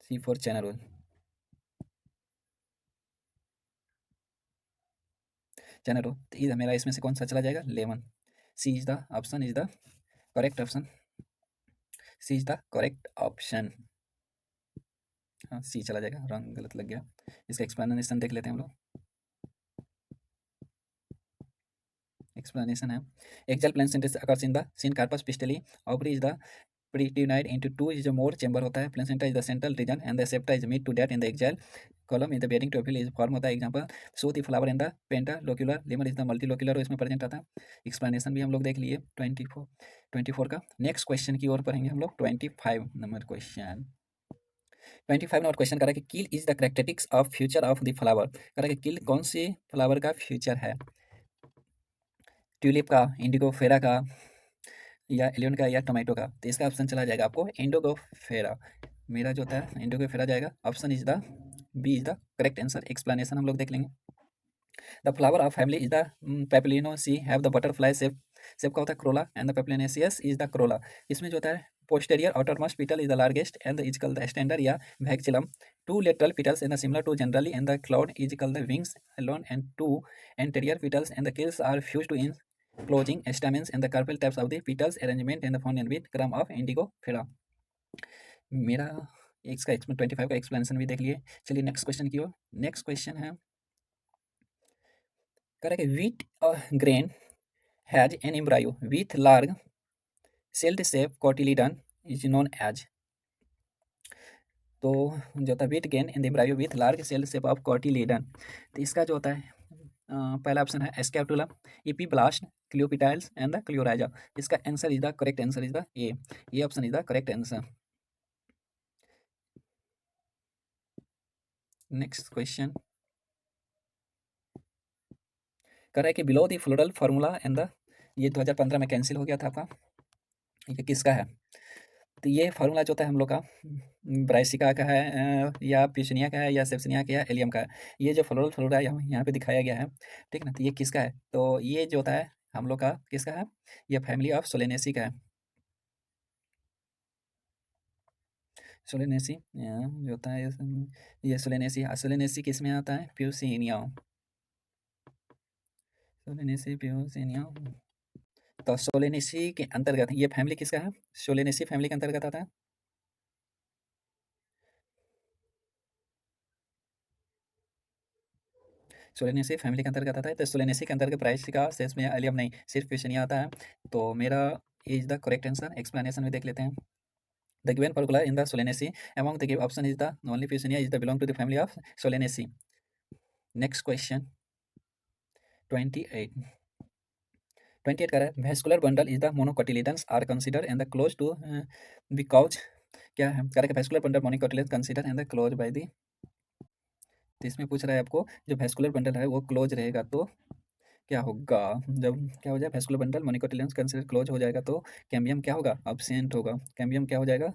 C4 China role. Janeiro, तो मेरा इसमें से कौन सा चला जाएगा, lemon. C is the option is the correct option, C is the correct option. हाँ सी चला जाएगा, रॉन्ग गलत लग गया। इसका एक्सप्लेनेशन देख लेते हैं हम लोग। एक्सप्लेनेशन है, axile placenta occurs in the syncarpous pistil, ovary is the pre-divided into two is a more chamber होता है, placenta is the central region and the septa is mid to that in the axial column in the bearing tubule is form होता है, example show the flower in the pentalocular lemur is the multilocular, इसमें present आता है। Explanation भी हम लोग देख लिए 24 का। नेक्स्ट क्वेश्चन की ओर पढ़ेंगे हम लोग 25 नंबर क्वेश्चन। 25 नंबर क्वेश्चन करा कि किल is the characteristics of feature of the flower, करा कि किल कौन सी फ्लावर का फ्यूचर है, ट्यूलिप का, इंडिगो फेरा का, या एलियन का, या टोमेटो का। तो इसका ऑप्शन चला जाएगा आपको इंडिगोफेरा। मेरा जो होता है इंडिगोफेरा जाएगा, option is the B is the correct answer. Explanation हम लोग देख लेंगे। The flower of family is the Papilionaceae have the butterfly shape, shape का होता है corolla, and the papilionaceous is the corolla. इसमें जो होता है posterior outermost petal is the largest and is called the stander या vexillum. Two lateral petals and the similar to generally and the cloud is called the wings alone, and two anterior petals and the gills are fused to in closing stamens and the carpal taps of the petals arrangement and the found with gram of indigo फेरा। मेरा इसका 25 का explanation भी देख लिए। चलिए next question की ओर। नेक्स्ट क्वेश्चन है, correct wheat grain has an embryo with large shield shape cotyledon is known as. तो जो होता है wheat grain in the embryo with large shield shape of cotyledon, तो इसका जो होता है पहला ऑप्शन है scutellum, epiblast, coleoptiles and the coleorhiza. इसका answer is the correct answer is the A option is the correct answer. Next question कर रहा है कि below the floral formula and the, ये 2015 में कैंसिल हो गया था आपका, ये किसका है। तो ये फार्मूला जो होता है हम लोग का ब्राइसिका का है, या पिसनिया का है, या सेप्सिनिया का है, या एलियम का है। ये जो फ्लोरल फ्लोरा यहाँ पे दिखाया गया है, ठीक है ना, तो ये किसका है, तो ये जो होता है हम लोग का किसका है, ये फैमिली ऑफ सोलेनेसी का है। सोलेनेसी जो होता है ये सोलेनेसी, सोलेनेसी किस में आता है, प्यूसिनिया, सोलेनेसी प्यूसिनिया। तो सोलेनेसी के अंतर्गत ये फैमिली किसका है, सोलेनेसी फैमिली के अंतर्गत आता है। सोलेनेसी फैमिली के अंतर्गत आता है, तो सोलेनेसी के अंतर्गत ब्राइसिका, सेस्मिया, एलियम नहीं, सिर्फ प्यूसिनिया आता है। तो मेरा is the correct answer. Explanation भी देख लेते हैं। The given particular in the Solanaceae among the given option is the only Fuchsia is the belong to the family of Solanaceae. Next question 28. 28 कह रहा है vascular bundle is the monocotyledons are considered and the close to the couch, क्या है कह रहा है vascular bundle monocotyledons considered and the close by the, तो इसमें पूछ रहा है आपको जो vascular bundle है वो क्लोज रहेगा तो क्या होगा, जब क्या हो जाए vascular bundle monocotyledons considered close हो जाएगा तो कैम्बियम क्या होगा, absent होगा। कैम्बियम क्या हो जाएगा,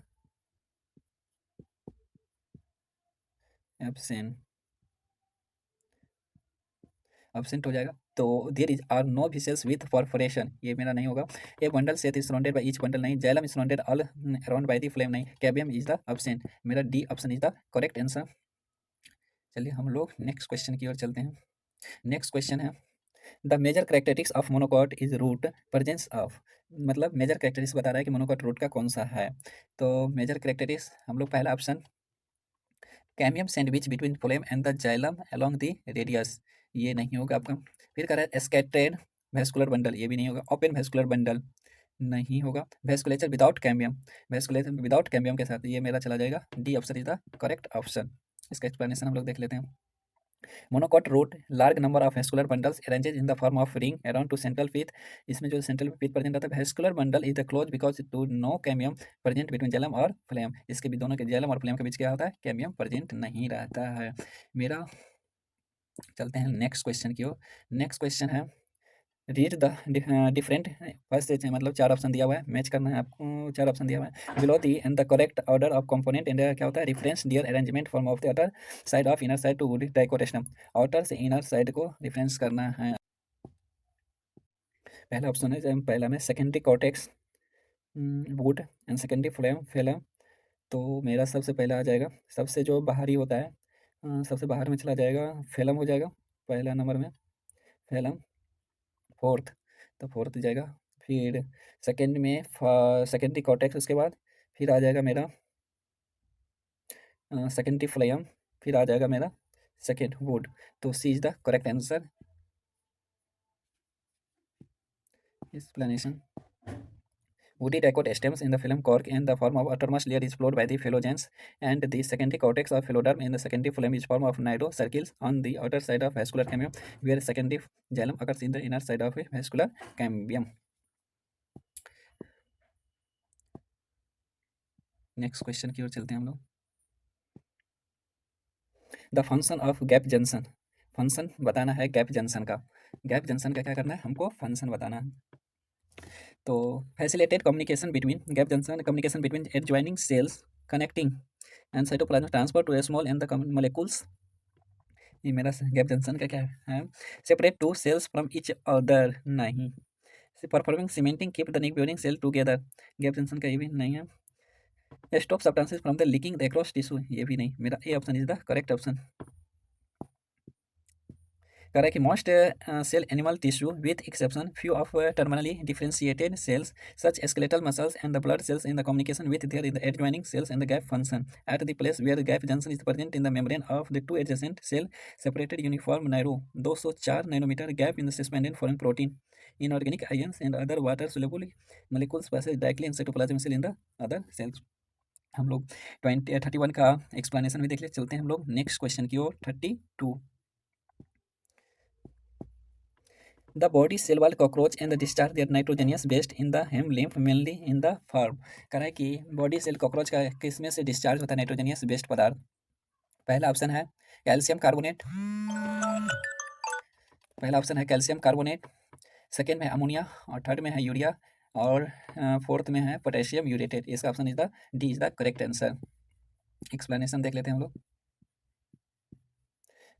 एब्सेंट, एब्सेंट हो जाएगा। तो there is are no vessels with perforation, ये मेरा नहीं होगा। A bundle sheath is surrounded by each bundle नहीं, xylem is surrounded all around by the phloem नहीं, कैबियम इज द एब्सेंट। मेरा D option is the correct answer. चलिए हम लोग नेक्स्ट क्वेश्चन की ओर चलते हैं। नेक्स्ट क्वेश्चन है the major characteristics of monocot is root presence of, मतलब मेजर कैरेक्टरिस्टिक्स बता रहा है कि मोनोकॉट रूट का कौन सा है। तो मेजर कैरेक्टरिस्टिक्स हम लोग पहला option कैमियम sandwich between flame and the xylem along the radius, ये नहीं होगा आपका। फिर कह रहा है स्कैटर्ड वेस्कुलर बंडल, ये भी नहीं होगा। ओपन वेस्कुलर बंडल नहीं होगा। Vasculature without cambium, vasculature without cambium के साथ, ये मेरा चला जाएगा। D option is the correct option. इसका एक्सप्लेनेशन हम लोग देख लेते हैं। Monocot root large number of vascular bundles arranges in the form of ring around to central pith, इसमें जो सेंट्रल पीथ प्रेजेंट आता है। Vascular bundle is the close because to no cambium present between xylem और phloem, इसके भी दोनों के xylem और फ्लेम के बीच क्या होता है, कैम्बियम प्रेजेंट नहीं रहता है। मेरा चलते हैं नेक्स्ट क्वेश्चन की ओर। नेक्स्ट क्वेश्चन है रीड द डिफरेंट, फर्स्ट से मतलब 4 ऑप्शन दिया हुआ है, मैच करना है आपको। 4 ऑप्शन दिया हुआ है below the and the correct order of component and क्या होता है reference their arrangement form of the other side of inner side to wood dicot stem, outer से इनर साइड को रेफरेंस करना है। पहला ऑप्शन है पहला में secondary cortex wood and secondary phloem phellem, तो मेरा सबसे पहला आ जाएगा सबसे जो बाहरी होता है, सबसे बाहर में चला जाएगा फेलम हो जाएगा पहला नंबर में। फिलम फोर्थ, तो फोर्थ जाएगा। फिर सेकंड में सेकेंडरी कॉर्टेक्स, उसके बाद फिर आ जाएगा मेरा सेकेंडरी फ्लेम, फिर आ जाएगा मेरा सेकेंड वुड। तो C is the correct answer. Explanation: woody dicot stems in the film cork in the form of outermost layer is followed by the phylogens, and the secondary cortex of phloderm in the secondary phloem is form of narrow circles on the outer side of vascular cambium, where secondary xylem occurs in the inner side of a vascular cambium. Next question की ओर चलते हैं हम लोग। The function of gap junction, function बताना है gap junction का। Gap junction का क्या करना है हमको, फंक्शन बताना है। तो facilitate communication between, gap junction communication between adjoining cells connecting and cytoplasm transfer to a small and the molecules. ये मेरा गैप जंक्शन का क्या है, separate two cells from each other, नहीं। Performing cementing keep the nucleonic cell together, gap junction का ये भी नहीं है। Stop substances from the leaking the across tissue, ये भी नहीं। मेरा A option is the correct option. कह रहा है कि most cell animal tissue with exception few of terminally differentiated cells such skeletal muscles and the blood cells in the communication with their in the adjoining cells and the gap function at the place where the gap junction is present in the membrane of the two adjacent cell separated uniform narrow 204 nanometer gap in the suspended foreign protein inorganic ions and other water soluble molecules passes directly in cytoplasm cell in the other cells। हम लोग 31 का explanation भी देख ले। चलते हैं हम लोग नेक्स्ट क्वेश्चन की ओर। 32, the body cell wall cockroach and the discharge their nitrogenous waste in the hem lymph mainly in the farm। कह रहा है कि बॉडी सेल कॉकरोच का किस में से डिस्चार्ज होता है नाइट्रोजनियस वेस्ट पदार्थ। पहला ऑप्शन है कैल्शियम कार्बोनेट, पहला ऑप्शन है कैल्शियम कार्बोनेट, सेकेंड में अमोनिया, और थर्ड में है यूरिया, और फोर्थ में है पोटेशियम यूरेटेड। इसका option is the D is the correct answer. Explanation देख लेते हैं हम लोग।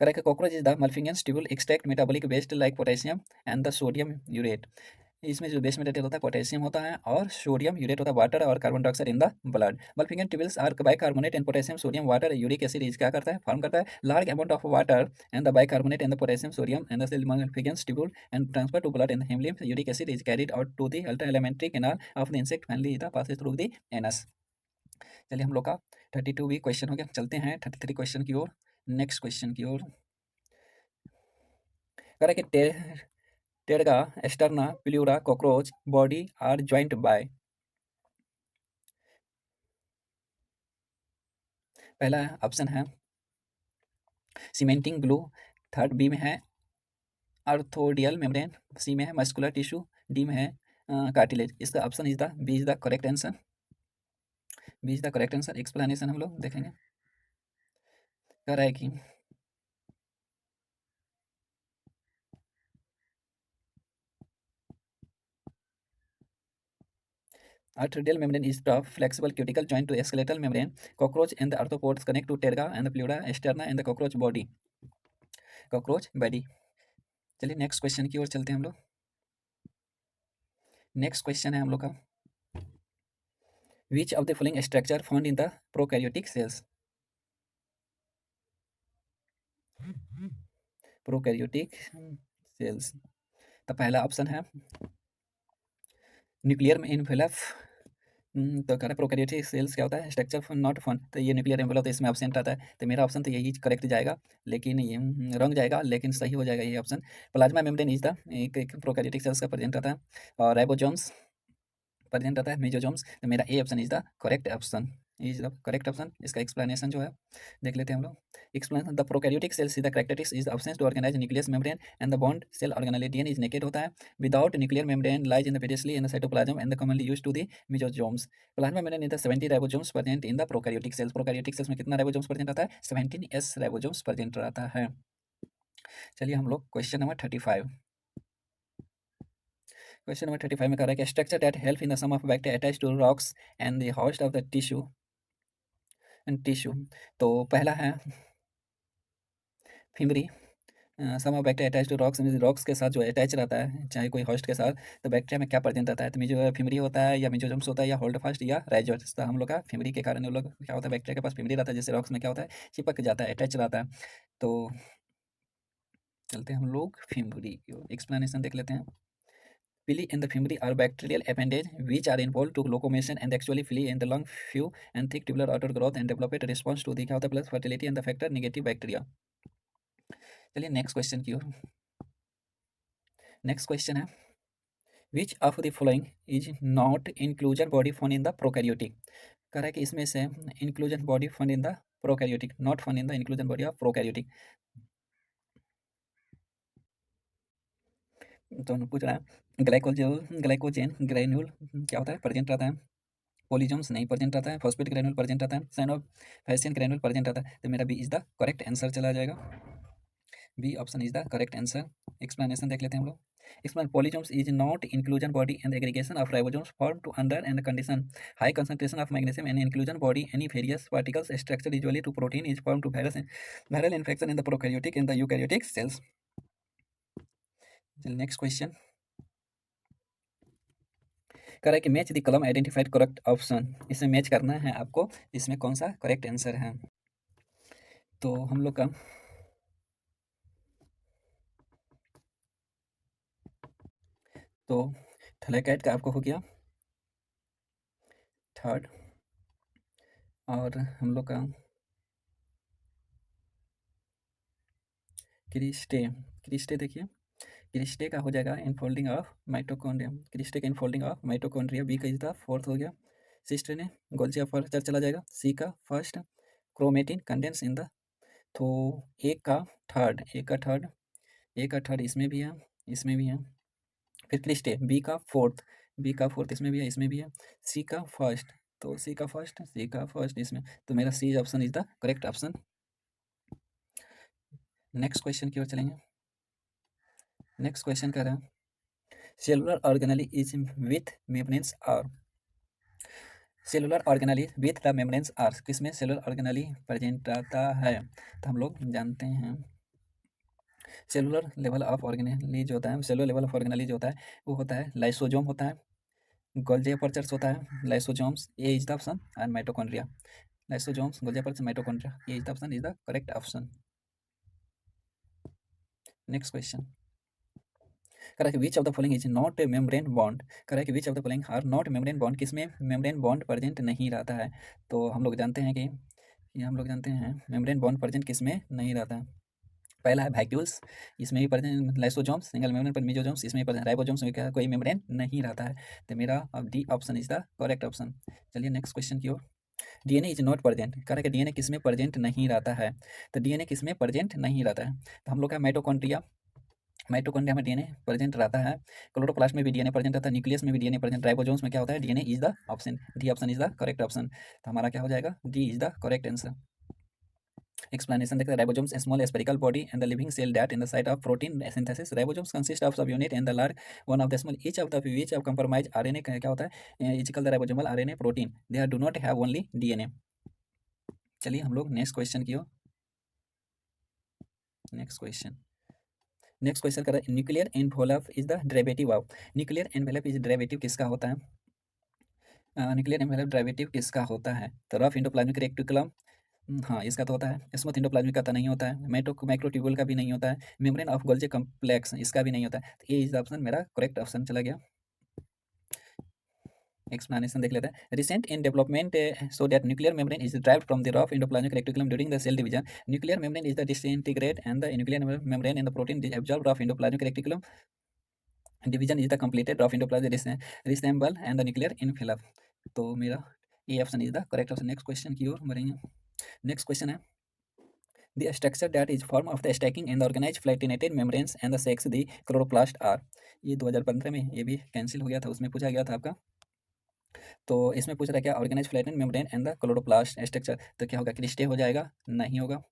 Correct, cockroach is the Malpighian tubule extract metabolic waste like potassium and the sodium urate. इसमें जो बेस मटेरियल होता है पोटेशियम होता है और सोडियम यूरेट होता है, वाटर और carbon dioxide in the blood. Malpighian tubules are bicarbonate and potassium sodium water uric acid is क्या करता है, फॉर्म करता है large amount of water and the bicarbonate and the potassium sodium and the cell Malpighian tubule and transfer to blood and haemolymph uric acid is carried out to the ultra alimentary canal of the insect finally the passes through the anus. चलिए हम लोग का 32 भी question हो गया। चलते हैं 33 question की ओर, नेक्स्ट क्वेश्चन की ओर। करें कि terga sterna pleura cockroach body are joint by. पहला ऑप्शन है सीमेंटिंग ग्लू, थर्ड बी में है आर्थोडियल मेम्ब्रेन, सी में है मस्कुलर टिश्यू, डी में है कार्टिलेज। इसका option is the B is the correct answer. B is the correct answer. Explanation हम लोग देखेंगे। कह रहा है कि arterial membrane is the flexible cuticle joined to a skeletal membrane. Cockroach and the arthropods connect to terga and the pleura externa and the cockroach body, cockroach body। चलिए next question की ओर चलते हैं हम लोग। नेक्स्ट क्वेश्चन है हम लोग का, विच of the following structure found in the prokaryotic sales. Prokaryotic cells, तो पहला ऑप्शन है न्यूक्लियर एनवेलप। तो कह रहा है प्रोकैरियोटिक सेल्स क्या होता है, स्ट्रक्चर नॉट फन, तो ये न्यूक्लियर एनवेलप तो इसमें ऑप्शन आता है, तो मेरा ऑप्शन तो यही करेक्ट जाएगा, लेकिन ये रंग जाएगा, लेकिन सही हो जाएगा ये option. Plasma membrane is the एक प्रोकैरियोटिक सेल्स का प्रेजेंट आता है, और राइबोसोम्स प्रेजेंट आता है, मेसोसोम्स। तो मेरा A option is the correct option, is the correct option. इसका एक्सप्लेनेशन जो है देख लेते हैं हम लोग। Explain the prokaryotic cells is the characteristics is option to organise nucleus membrane and the bound cell organisation is naked होता है without nuclear membrane lies in the पेडिसली in the cytoplasm and the commonly used to the mesosomes. Plasma membrane is the 70 ribosomes present in the prokaryotic sales. Prokaryotic cells में कितना ribosomes present रहता है, 17s ribosomes present रहता है। चलिए हम लोग क्वेश्चन नंबर 35। क्वेश्चन नंबर 35 में कह रहा है कि structure that help in the some of bacteria attach to rocks and the host of the tissue and tissue. तो पहला है fimbriae, some of bacteria attach to rocks, rocks के साथ जो अटैच रहता है चाहे कोई होस्ट के साथ, तो बैक्टीरिया में क्या प्रेजेंट रहता है, तो जो फिमरी होता है या मेसोसोम्स होता है या होल्ड फास्ट या राइजोस। तो हम लोग का फिमरी के कारण हम लोग क्या होता है, बैक्टीरिया के पास फिमरी रहता है, जैसे रॉक्स में क्या होता है चिपक जाता है, अटैच रहता है। तो चलते हैं हम लोग फिमरी की ओर, एक्सप्लेनेशन देख लेते हैं। Villi and the fimri are bacterial appendage which are involved to locomotion and actually villi in the lung, few and thick tubular outer growth and develop a response to the क्या होता है plus fertility and the factor negative bacteria। चलिए next question की ओर। Next question है विच of the following is not inclusion body found in the prokaryotic. कह रहा है कि इसमें से inclusion body found in the prokaryotic, not found in the inclusion body of prokaryotic. तो पूछ रहा है ग्लाइकोजन ग्रेन्यूल क्या होता है, प्रेजेंट रहता है। पॉलीजोम्स नहीं प्रेजेंट रहता है। फॉस्फेट ग्रेन्यूल प्रेजेंट रहता है। साइनोफाइसिन ग्रेन्यूल प्रेजेंट रहता है। तो मेरा B is the correct answer चला जाएगा। B option is the correct answer. Explanation देख लेते हैं हम लोग। Explain polysomes is not inclusion body and aggregation of ribosomes form to under and condition high concentration of magnesium and inclusion body any various particles structure usually to protein is form to viral infection in the prokaryotic in the eukaryotic cells. Next question कह रहा है कि match the column identified correct option. इसमें match करना है आपको, इसमें कौन सा करेक्ट आंसर है। तो हम लोग का तो थैलेकाइड का आपको हो गया थर्ड, और हम लोग का क्रिस्टे क्रिस्टे देखिए क्रिस्टे का हो जाएगा इनफोल्डिंग ऑफ माइटोकॉन्ड्रिया। क्रिस्टे का इनफोल्डिंग ऑफ माइटोकॉन्ड्रिया। बी का इज द फोर्थ हो गया। सिस्टर ने गोल्जी अपर्चर चला जाएगा। सी का first chromatin condense in the. तो ए का थर्ड इसमें भी है, इसमें भी है। फिर क्रिस्टे बी का फोर्थ इसमें भी है, इसमें भी है। सी का फर्स्ट, तो सी का फर्स्ट इसमें, तो मेरा C option is the correct option. Next question की ओर चलेंगे। नेक्स्ट क्वेश्चन कर रहे हैं cellular organelle is with membranes are. Cellular organelle with the membranes are, किसमें सेलुलर ऑर्गेनेली प्रेजेंट रहता है। तो हम लोग जानते हैं सेलुलर लेवल ऑफ ऑर्गेनेली जो होता है, सेलुलर लेवल ऑफ ऑर्गेनेली जो होता है वो होता है लाइसोजोम होता है, गोल्जी अपर्चर्स होता है, lysosomes A is the option, and mitochondria. Lysosomes, Golgi apparatus, mitochondria, A is the option is the correct option. Next question कह रहा है कि which of the following is not a membrane bond. कह रहा है कि which of the following are not membrane bond, किसमें membrane bond present नहीं रहता है। तो हम लोग जानते हैं कि हम लोग जानते हैं मेम्ब्रेन बॉन्ड प्रेजेंट किसमें नहीं रहता है। पहला है वैक्यूल्स, इसमें भी प्रेजेंट। लाइसोजोम्स सिंगल मेम्ब्रेन पर मिजोजोम्स, इसमें प्रेजेंट। राइबोसोम्स में क्या कोई मेम्ब्रेन नहीं रहता है। तो मेरा अब D option is the correct option. चलिए नेक्स्ट क्वेश्चन की ओर। डीएनए इज नॉट प्रेजेंट, कह रहा है कि डीएनए किसमें प्रेजेंट नहीं रहता है। तो डीएनए किसमें प्रेजेंट नहीं रहता है, तो हम लोग का माइटोकॉन्ड्रिया। माइटोकॉन्ड्रिया में डीएनए प्रेजेंट रहता है। क्लोरोप्लास्ट में भी डीएनए प्रेजेंट रहता है। न्यूक्लियस में भी डीएनए प्रेजेंट। राइबोसोम्स में क्या होता है, DNA is the option. D option is the correct option. तो हमारा क्या हो जाएगा, D is the correct answer. Explanation देखते हैं ribosomes small spherical body and the living cell that in the site of protein synthesis. Ribosomes consist of subunit and the large one of the small each of the which of compromise RNA क्या होता है, is called the ribosomal RNA protein. They are do not have only DNA. चलिए हम लोग next question की ओर। Next question कर रहा है nuclear envelope is the derivative of. Nuclear envelope is derivative किसका होता है। न्यूक्लियर एनवेलप डेरिवेटिव किसका होता है, तो रफ एंडोप्लाज्मिक रेटिकुलम। हाँ इसका तो होता है। स्मूथ एंडोप्लाज्मिक का तो नहीं होता है। माइक्रोट्यूबुल का भी नहीं होता है। मेम्ब्रेन ऑफ गोल्जी कॉम्प्लेक्स इसका भी नहीं होता है। तो ये इज ऑप्शन मेरा करेक्ट ऑप्शन चला गया। एक्सप्लेनेशन देख लेते हैं। Recent in development so that nuclear membrane is derived from the rough endoplasmic reticulum during the cell division. Nuclear membrane is the disintegrate and the nuclear membrane in the protein absorb rough endoplasmic reticulum division is the completed rough endoplasmic resemble and the nuclear envelope. तो मेरा A option is the correct option. Next question की ओर बढ़ेंगे। Next question है the structure that is form of the stacking and the organized flattenated membranes and the sex the chloroplast are। ये 2015 में ये भी कैंसिल हो गया था, उसमें पूछा गया था आपका। तो इसमें पूछ रहा है क्या organise flatten membrane and the chloroplast structure. तो क्या होगा, क्रिस्टे हो जाएगा, नहीं होगा।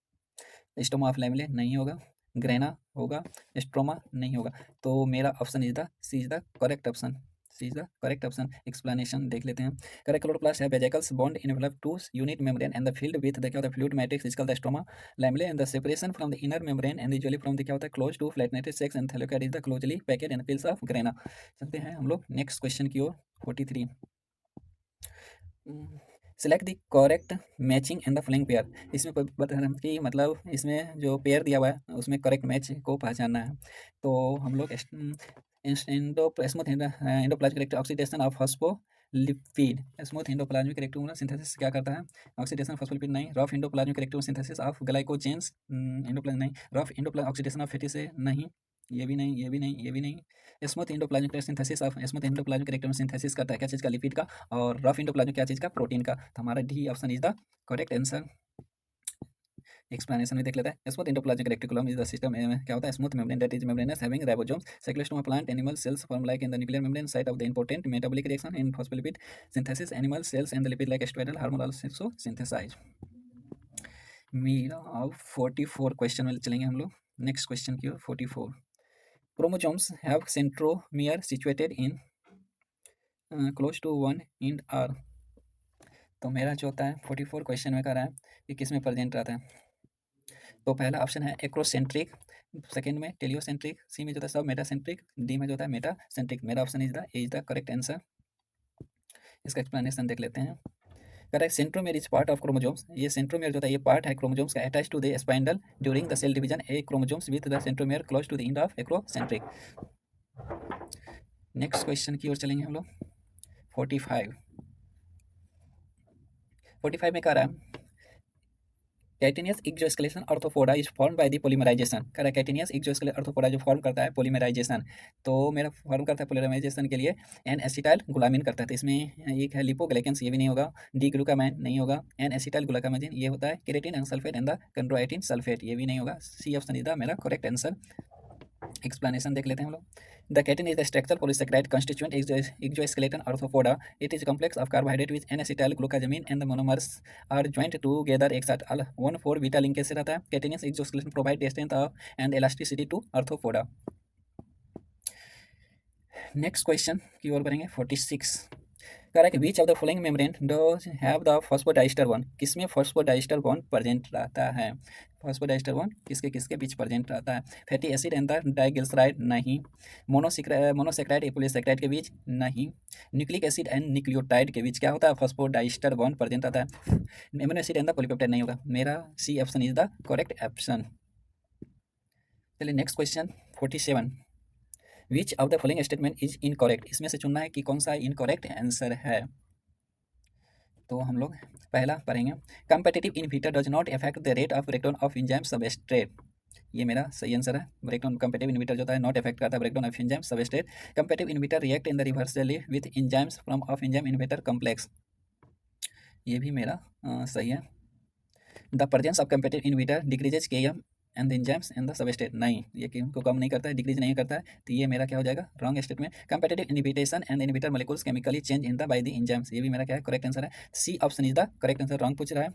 स्टोमा ऑफ लैमेले नहीं होगा। ग्रेना होगा, स्ट्रोमा नहीं होगा। तो मेरा option is the C is the correct option. C is the correct option. Explanation देख लेते हैं। करेक्ट क्लोरोप्लास्ट है vesicles bound envelope two unit membrane and the filled with the क्या होता है fluid matrix is called the stroma lamellae and the separation from the inner membrane and usually from the क्या होता है close to flattened sacs and thylakoid is the closely packed and pills of grana. चलते हैं हम लोग next question की ओर। 43 select the correct matching in the following pair. इसमें कोई बता रहा है कि मतलब इसमें जो पेयर दिया हुआ है उसमें करेक्ट मैच को पहचानना है। तो हम लोग एंडोप्लाज्मिक रेक्ट oxidation of phospholipid, smooth endoplasmic reticulum synthesis क्या करता है, ऑक्सीडेशन ऑफ फॉस्फोलिपिड नहीं, rough endoplasmic reticulum synthesis of glycogens endoplasm नहीं, rough endoplasm oxidation of fatty से नहीं, ये भी नहीं, ये भी नहीं, ये भी नहीं। Smooth endoplasmic synthesis of smooth endoplasmic reticulum synthesis करता है क्या चीज़ का, लिपिड का, और रफ एंडोप्लाज्म क्या चीज़ का, प्रोटीन का। तो हमारा D option is the correct answer. Explanation में देख लेते हैं। Smooth endoplasmic reticulum is the system में क्या होता है, smooth membrane that is membranous having ribosomes cyclostoma plant animal cells form like in the nuclear membrane site of the important metabolic reaction in phospholipid synthesis animal cells and the lipid like steroidal hormone also synthesize. मेरा अब 44 question में चलेंगे हम लोग। Next question की ओर 44। Chromosomes have centromere situated in close to one end are. तो मेरा जो होता है 44 क्वेश्चन में कह रहा है कि किस में प्रेजेंट रहता है। तो पहला ऑप्शन है एक्रोसेंट्रिक, सेकंड में टेलियोसेंट्रिक, सी में जो होता है सब मेटासेंट्रिक, डी में जो होता है मेटासेंट्रिक। मेरा option is the correct answer. इसका एक्सप्लेनेशन देख लेते हैं। Correct, centromere is part of chromosomes. ये सेंट्रोमियर जो होता है ये पार्ट है क्रोमोसोम्स का attach to the spindle during the cell division A chromosomes with the centromere close to the end of acrocentric. Next question की ओर चलेंगे हम लोग। 45 में कह रहा है chitinous exoskeleton Arthropoda is form by the polymerisation. कह रहा है कैटिनियस एक्सोस्केलेटन ऑर्थोपोडा जो फॉर्म करता है पॉलीमराइजेशन। तो मेरा फॉर्म करता है पॉलीमराइजेशन के लिए एन एसिटाइल ग्लूटामिन करता है। तो इसमें एक है लिपोग्लाइकेंस, ये भी नहीं होगा, डी ग्लूटामाइन नहीं होगा, एन एसिटाइल ग्लूटामाइन ये होता है, keratin and sulphate and the chondroitin sulphate, ये भी नहीं होगा। सी ऑप्शन इज द मेरा करेक्ट आंसर। एक्सप्लेनेशन देख लेते हैं हम लोग। The chitin is the structural polysaccharide constituent exoskeleton Arthropoda. It is complex of carbohydrate with N acetyl glucosamine and the monomers are joint together एक साथ 1,4 beta linkage से रहता है। Chitinous exoskeleton provide strength of and elasticity to Arthropoda. Next question की ओर बढ़ेंगे। 46 कह रहा है कि which of the following membrane does have the phosphodiester bond. किसमें फॉस्फोडाइस्टर बॉन्ड प्रेजेंट रहता है, फॉस्फोडाइस्टर बॉन्ड किसके किसके बीच प्रेजेंट रहता है। Fatty acid and the diglyceride नहीं, मोनोसेक्राइड एपोलिसैक्राइड के बीच नहीं, न्यूक्लिक एसिड एंड न्यूक्लियोटाइड के बीच क्या होता है, फॉस्फोडाइस्टर बॉन्ड प्रेजेंट रहता है। Amino acid and the polypeptide नहीं होगा। मेरा C option is the correct option. चलिए next question 47। Which of the following statement is incorrect. इसमें से चुनना है कि कौन सा इनकरेक्ट आंसर है। तो हम लोग पहला पढ़ेंगे, competitive inhibitor does not affect the rate of breakdown of enzyme substrate. ये मेरा सही आंसर है। ब्रेकडाउन कंपेटिटिव इनहिबिटर जो होता है नॉट अफेक्ट करता है breakdown of enzyme substrate. Competitive inhibitor react in the reversely with enzymes from of enzyme inhibitor complex, ये भी मेरा सही है। The presence of competitive inhibitor decreases KM and enzymes and the substrate नहीं, ये KM को कम नहीं करता है, डिक्रीज नहीं करता है। तो ये मेरा क्या हो जाएगा, wrong statement. Competitive inhibition and inhibitor molecules chemically change in the by the enzymes, ये भी मेरा क्या है, करेक्ट आंसर है। C option is the correct answer. Wrong पूछ रहा है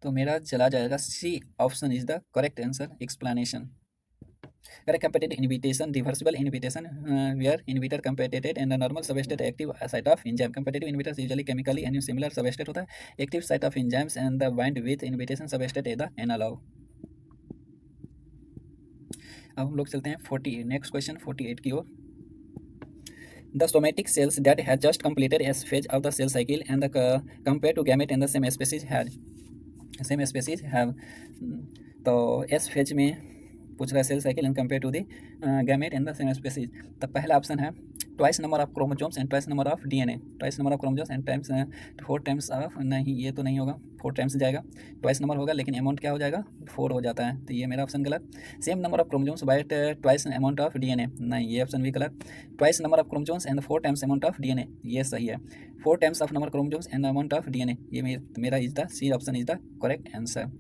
तो मेरा चला जाएगा C option is the correct answer. Explanation correct, competitive inhibition, reversible inhibition, where inhibitor competitive and the normal substrate active site of enzyme. Competitive inhibitors usually chemically and similar substrate होता है, active site of enzymes and the bind with inhibition substrate is the analog। अब हम लोग चलते हैं 40 next question 48 की ओर। The somatic cells that have just completed S phase of the cell cycle and the compared to gamete in the same species have तो S phase में पूछ रहा है cell cycle and compare to the gamete in the same species. तो पहला option है twice number of chromosomes and twice number of DNA. Twice number of chromosomes and times 4 times of, नहीं ये तो नहीं होगा, 4 टाइम्स जाएगा। ट्वाइस नंबर होगा लेकिन अमाउंट क्या हो जाएगा, 4 हो जाता है, तो ये मेरा ऑप्शन गलत। Same number of chromosomes by twice amount of DNA, नहीं ये ऑप्शन भी गलत। Twice number of chromosomes and 4 times amount of DNA, ये सही है। 4 times of number chromosomes and amount of DNA, ये मेरा is the C option is the correct answer.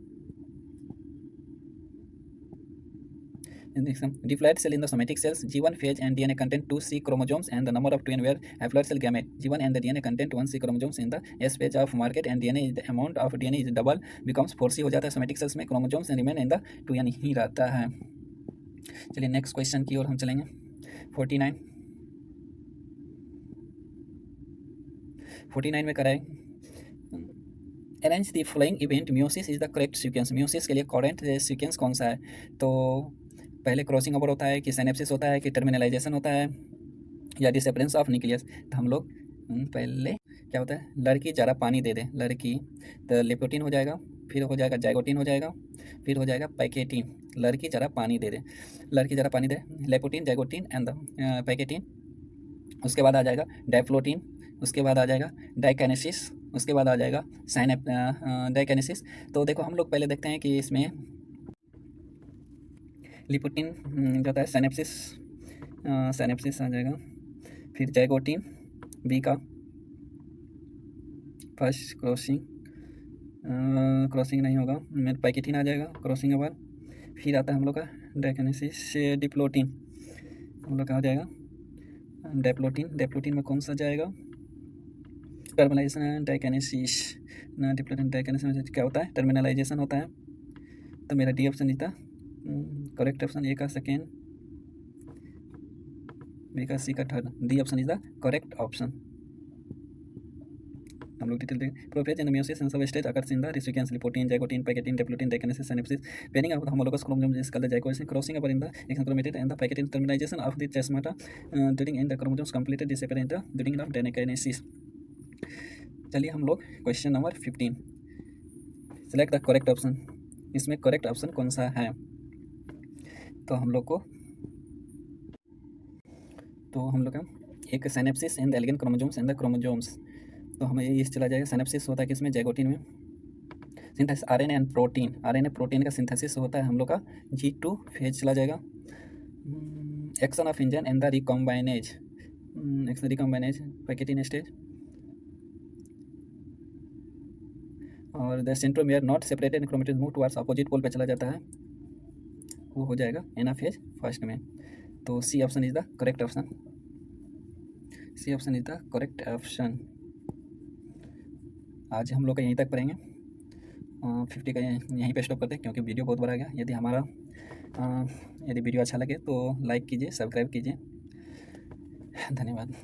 Diploid cell in the somatic cells, G1 phase and DNA contain 2C chromosomes and the number of twin were haploid cell gamete. G1 and the DNA contain 1C chromosomes in the S phase of market and DNA is the amount of DNA is double becomes 4C हो जाता है। somatic cells में chromosomes remain in the 2N ही रहता है। चलिए next question की ओर हम चलेंगे 49 में कराए arrange the following event, meiosis is the correct sequence. Meiosis के लिए करेक्ट सीक्वेंस कौन सा है, तो पहले क्रॉसिंग ओवर होता है कि सिनेप्सिस होता है कि टर्मिनलाइजेशन होता है या डिसेपरेंस ऑफ न्यूक्लियस। तो हम लोग पहले क्या होता है, लड़की ज़रा पानी दे दे, लड़की तो लिपोटिन हो जाएगा, फिर हो जाएगा जाइगोटिन हो जाएगा, फिर हो जाएगा पैकेटिन। लड़की ज़रा पानी दे दे, लड़की ज़रा पानी दे, लेपोटिन, जाइगोटिन एंड द पैकेटिन। उसके बाद आ जाएगा डाइफ्लोटिन, उसके बाद आ जाएगा डाइकाइनेसिस, उसके बाद आ जाएगा डाइकाइनेसिस। तो देखो हम लोग पहले देखते हैं कि इसमें लिपोटिन जो होता है साइनेप्सिस, साइनेप्सिस आ जाएगा, फिर जाइगोटिन बी का फर्स्ट क्रॉसिंग, क्रॉसिंग नहीं होगा, मेरे पैकेटिन आ जाएगा क्रॉसिंग के बाद, फिर आता है हम लोग का डाइकाइनेसिस डिप्लोटिन, हम लोग का आ जाएगा डेप्लोटिन। डेप्लोटिन में कौन सा जाएगा, टर्मिनलाइजेशन डाइकाइनेसिस, डिप्लोटिन डाइकाइनेसिस में क्या होता है, टर्मिनलाइजेशन होता है। तो मेरा डी ऑप्शन जीता, करेक्ट ऑप्शन ए का सेकेंड, बी का सी का third, D option is the correct option. हम लोग डिटेल देखें, prophase in the meiosis and sub stage occurs in the sequence leptotene, zygotene, pachytene, diplotene, diakinesis, synapsis, pairing of the homologous chromosome is called the zygosis, crossing over in the exochromated and the pachytene, terminalization of the chiasmata during in the chromosomes completed disappear in the during of diakinesis. चलिए हम लोग question number 15, select the correct option. इसमें correct option कौन सा है, तो हम लोग का एक synapses in the elegant chromosomes and the chromosomes, तो हमें ये चला जाएगा। सिनेप्सिस होता है किसमें, जाइगोटिन में। Synthesis RNA and protein, RNA protein का सिंथेसिस होता है हम लोग का G2 फेज चला जाएगा। Action of engine and the recombinase, action recombinase pachytene stage, और the centromere not separated chromatin move towards opposite pole पे चला जाता है, वो हो जाएगा एनाफेज फर्स्ट में। तो C option is the correct option, C option is the correct option. आज हम लोग का यहीं तक पढ़ेंगे, 50 का यहीं पे स्टॉप करते हैं क्योंकि वीडियो बहुत बड़ा गया। यदि वीडियो अच्छा लगे तो लाइक कीजिए, सब्सक्राइब कीजिए। धन्यवाद।